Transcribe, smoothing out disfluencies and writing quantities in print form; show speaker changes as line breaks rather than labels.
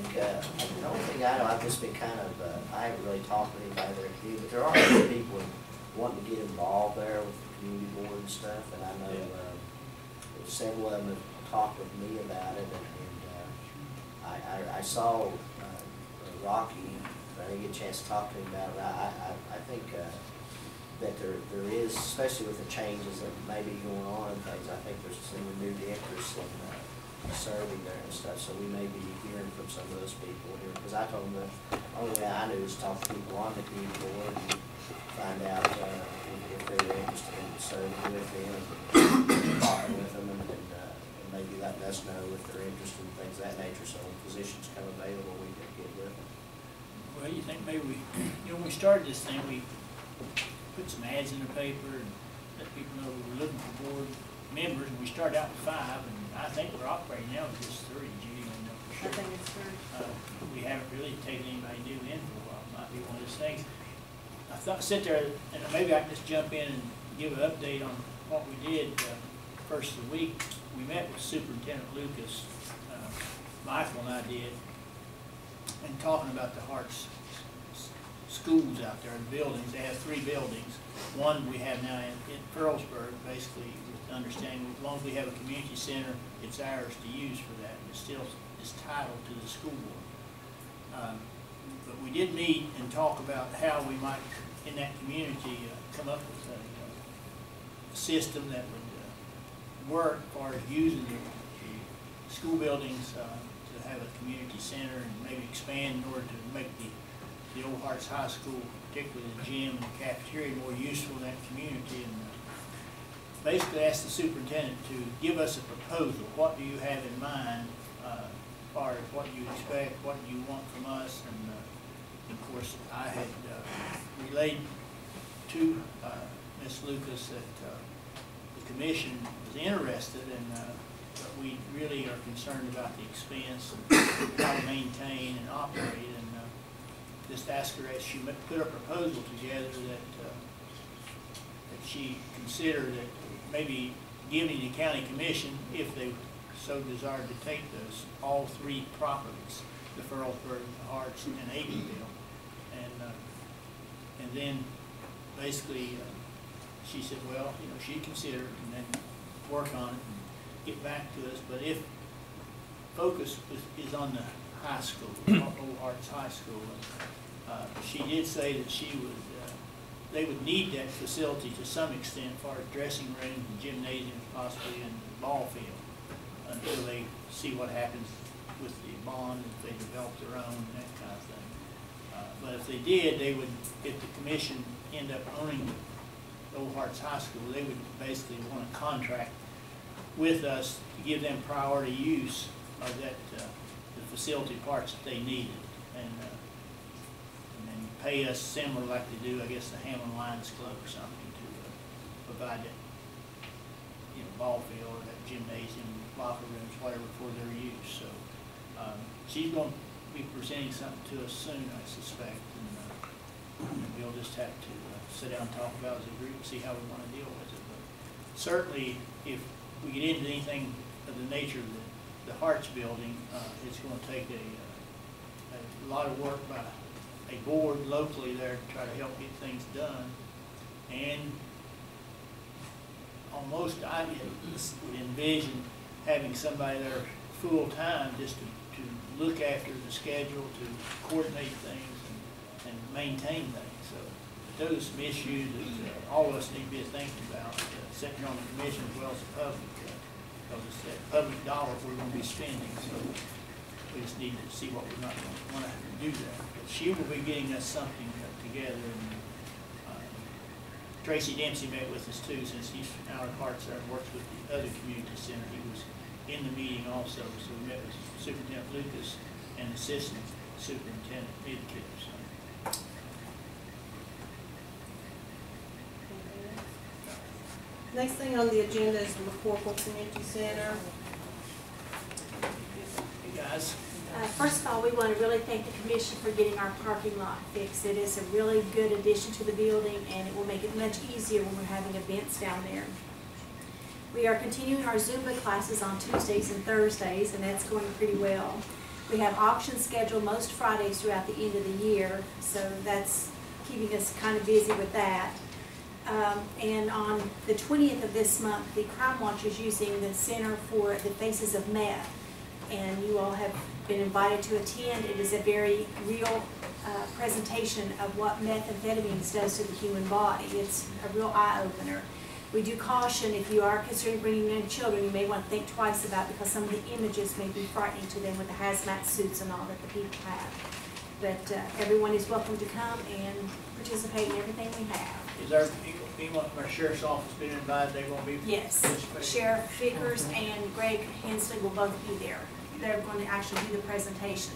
think, the only thing I know, I've just been kind of, I haven't really talked to anybody there, but there are other people wanting to get involved there with the community board and stuff, and I know, several of them have talked with me about it, and I saw Rocky, I didn't get a chance to talk to him about it. I think that there is, especially with the changes that may be going on and things, I think there's some renewed interest in serving there and stuff, so we may be hearing from some of those people here, because I told them the only way I knew is talk to people on the community board and find out if they were interested in serving with them, and talking with them, and maybe letting us know if they're interested in things of that nature, so when positions come available, we can get with them.
Well, you think maybe we, when we started this thing, we put some ads in the paper and let people know we were looking for board members, and we started out with 5, and I think we're operating now with just 3. Judy may know for sure.
I think it's 3.
We haven't really taken anybody new in for a while. It might be one of those things. I thought, sit there, and maybe I can just jump in and give an update on what we did first of the week. We met with Superintendent Lucas, Michael and I did, and talking about the Harts schools out there, the buildings. They have 3 buildings. One we have now in Pearlsburg, basically, with the understanding as long as we have a community center, it's ours to use for that. It still is titled to the school board. But we did meet and talk about how we might, in that community, come up with a system that would work as far as using the school buildings to have a community center, and maybe expand in order to make the Old Harts High School, particularly the gym and the cafeteria, more useful in that community. And basically asked the superintendent to give us a proposal. What do you have in mind as far as what you expect, what you want from us? And of course, I had relayed to Ms. Lucas that the commission was interested, and but we really are concerned about the expense and how to maintain and operate, and just ask her as she put a proposal together that that she considered that maybe giving the county commission, if they so desired to take those, all 3 properties, the Pearlsburg, the Harts, and Agenville, and then basically she said, well, she'd consider it and then work on it and get back to us. But if focus is on the high school, Old Harts High School, she did say that she would, they would need that facility to some extent, as far as dressing rooms and gymnasiums possibly, and the ball field, until they see what happens with the bond, if they develop their own and that kind of thing. But if they did, they would, if the commission end up owning Old Harts High School, they would basically want to contract with us to give them priority use of that, the facility parts that they needed, and then pay us similar like they do, I guess, the Hamlin Lions Club or something, to provide that, ball field or that gymnasium, locker rooms, whatever, for their use. So she's going to be presenting something to us soon, I suspect, and we'll just have to sit down and talk about it as a group and see how we want to deal with it. But certainly, if we get into anything of the nature of the Harts building, it's going to take a lot of work by a board locally there to try to help get things done. And almost I would envision having somebody there full-time just to look after the schedule, to coordinate things and maintain things. So those are some issues that all of us need to be thinking about, sitting on the commission as well as the public, because it's that public dollar we're going to be spending. So we just need to see what we're not going to want to do that. But she will be getting us something together. And Tracy Dempsey met with us too, since he's out of Harts there and works with the other community center. He was in the meeting also, so we met with Superintendent Lucas and Assistant Superintendent Midkiff. So.
Next thing on the agenda is the McCorkle Community Center.
Hey guys.
First of all, we want to really thank the commission for getting our parking lot fixed. It is a really good addition to the building, and it will make it much easier when we're having events down there. We are continuing our Zumba classes on Tuesdays and Thursdays, and that's going pretty well. We have auctions scheduled most Fridays throughout the end of the year, so that's keeping us kind of busy with that. And on the 20th of this month, the Crime Watch is using the Center for the Faces of Meth, and you all have been invited to attend. It is a very real presentation of what methamphetamines does to the human body. It's a real eye-opener. We do caution, if you are considering bringing in children, you may want to think twice about it, because some of the images may be frightening to them with the hazmat suits and all that the people have. But everyone is welcome to come and participate in everything we have.
Is there anyone from our sheriff's office been invited? They won't be?
Yes,
participating?
Sheriff Vickers and Greg Hensley will both be there. They're going to actually do the presentation.